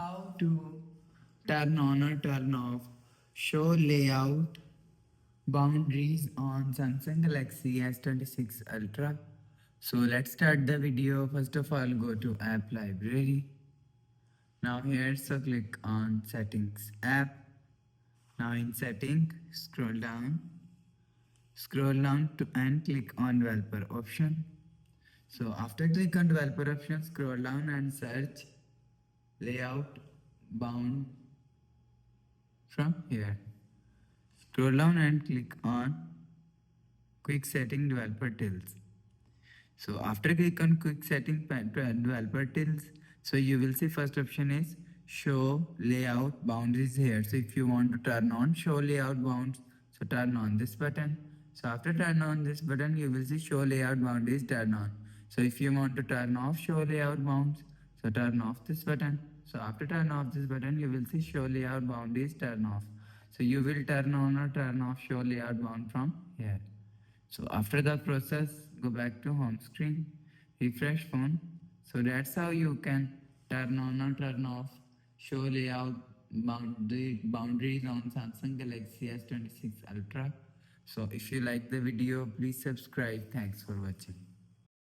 How to turn on or turn off show layout boundaries on Samsung Galaxy S26 Ultra. So let's start the video. First of all, go to app library. Now here, so click on settings app. Now in setting, scroll down to and click on developer option. So after click on developer option, scroll down and search layout bound from here. Scroll down and click on quick setting developer tools. So after click on quick setting developer tools, so you will see first option is show layout boundaries here. So if you want to turn on show layout bounds, so turn on this button. So after turn on this button, you will see show layout boundaries turn on. So if you want to turn off show layout bounds, so turn off this button. So after turn off this button, you will see show layout boundaries turn off. So you will turn on or turn off show layout bound from here. So after the process, go back to home screen, refresh phone. So that's how you can turn on or turn off show layout boundaries on Samsung Galaxy S26 Ultra. So if you like the video, please subscribe. Thanks for watching.